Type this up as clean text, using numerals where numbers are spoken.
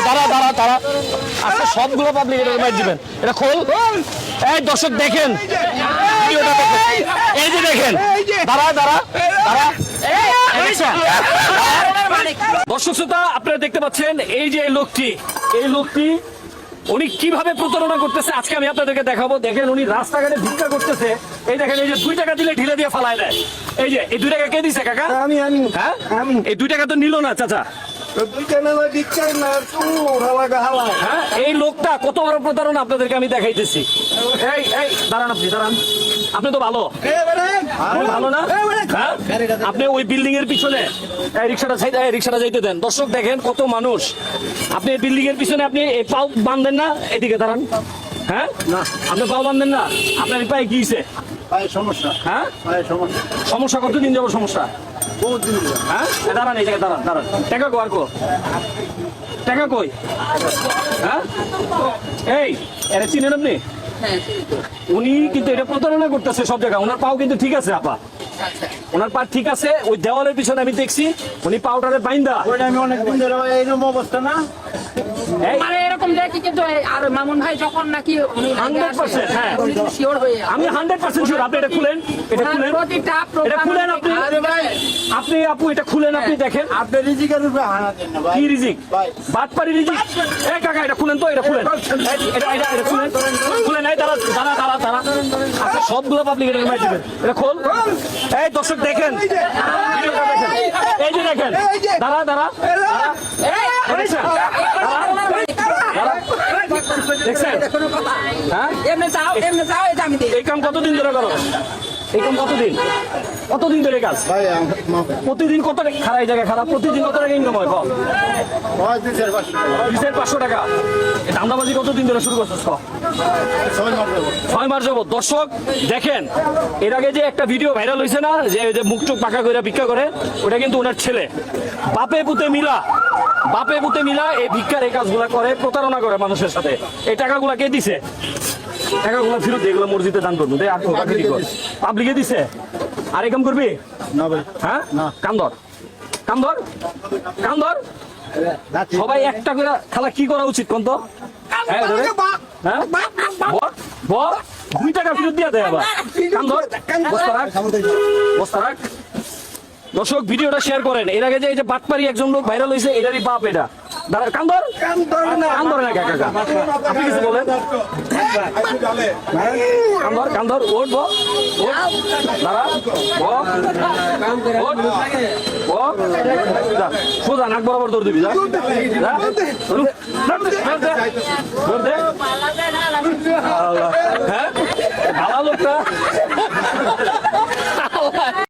দাঁড়া দাঁড়া দাঁড়া আজকে সবগুলো পাবলিক এটা মাইর দিবেন। এটা খোল। এই দর্শক দেখেন ভিডিওটা দেখেন, এই যে দেখেন, দাঁড়া দাঁড়া দাঁড়া। দর্শক শ্রোতা আপনারা দেখতে পাচ্ছেন এই যে এই লোকটি উনি কিভাবে প্রতারণা করতেছে আজকে আমি আপনাদেরকে দেখাবো। দেখেন উনি রাস্তাঘাটে ভিক্ষা করতেছে। এই দেখেন এই যে 2 টাকা দিলে ঢিলে দিয়ে ফালায় দেয়। এই যে এই 2 টাকা কে দিছে কাকা? আমি হ্যাঁ এই 2 টাকা তো নিল না চাচা। হ্যাঁ এই লোকটা কত বড় প্রতারণা আপনাদেরকে আমি দেখাইতেছি। এই এই দাঁড়ান, আপনি দাঁড়ান, আপনি তো ভালো ভালো না? হ্যাঁ আপনি ওই বিল্ডিং এর পিছনে রিক্সাটা যাইতে দেন। দর্শক দেখেন কত মানুষ। আপনি বিল্ডিং এর পিছনে আপনি পাও বাঁধেন না, এদিকে দাঁড়ান। হ্যাঁ না আপনি পাও বাঁধেন না, আপনার পায়ে কি হয়েছে? সমস্যা। হ্যাঁ সমস্যা। সমস্যা কতদিন যাবো সমস্যা? বহুত দিন। হ্যাঁ দাঁড়ান, এই জায়গায় দাঁড়ান দাঁড়ান। টাকা কো আর কো টাকা কই? হ্যাঁ এই এরা চিনেন আপনি? উনি কিন্তু এটা প্রতারণা করতেছে সব জায়গায়। ওনার পাও কিন্তু ঠিক আছে আপা, ওনার পা ঠিক আছে। ওই দেওয়ালের পিছনে আমি দেখছি উনি পাউডারে বাইন্দা। আমি অনেকদিন ধরে এরকম অবস্থা না মানে এরকম দেখি কিন্তু আর মামুন ভাই যখন নাকি 100%, হ্যাঁ শিওর হয়ে আমি 100% শিওর। আপনি এটা খুলেন, এটা খুলেন, প্রতিটা এটা খুলেন আপনি। আপনি আপু এটা খুলেন, আপনি দেখেন। আপনি রিজিকের উপরে হানা দেন না ভাই। কি রিজিক? বাটপারি রিজিক। এই কাকা এটা খুলেন তো, এটা খুলেন, এটা খুলেন খুলেন। এই দাঁড়া দাঁড়া দাঁড়া দাঁড়া। আচ্ছা সবগুলো পাবলিক এটা মাই দিবেন। এটা খোল। এই দর্শক দেখেন ভিডিওটা দেখেন, এই যে দেখেন, দাঁড়া দাঁড়া দাঁড়া। দেখছেন? দেখছেন? হ্যাঁ এমনি চাও এটা আমি দিই। এই কাম কতদিন ধরে করো? এই কাম কতদিন ধরে কাজ? ভাই প্রতিদিন কত টাকা খারাপ জায়গায় খারাপ? প্রতিদিন কত টাকা ইনকাম হয়? 500 টাকা। দান্দাবাজি কতদিন ধরে শুরু করছিস? 6 মাস যাবো। দর্শক দেখেন এর আগে যে একটা ভিডিও ভাইরাল হয়েছে না, যে মুখ চোখ পাকা করে ভিক্ষা করে, ওটা কিন্তু ওনার ছেলে। বাপে পুতে মিলা এই ভিক্ষার এই কাজগুলা করে, প্রতারণা করে মানুষের সাথে। এই টাকাগুলা কে দিছে? টাকাগুলো ফেরত দিয়ে এগুলো মসজিদে দান করবো। পাবলিকে দিছে। আর এরকম করবি না ভাই। হ্যাঁ কান্দর কান্দর কান্দর। সবাই একটা করে খালা কি করা উচিত কোন তো? হ্যাঁ 2 টাকা ফেরত দিয়ে দেয় আবার। কান্দর বস্তা রাখ। দর্শক ভিডিওটা শেয়ার করেন। এর আগে যে এই যে বাটপারি একজন লোক ভাইরাল হয়েছে, এটারই বাপ এটা। দাঁড়া কান্দর কান্দর না কাকা, আপনি কিছু বলেন। কান্দর ওঠ দাঁড়া সোজা নাক বরাবর দৌড় দিবি। হ্যাঁ ভালো লোকটা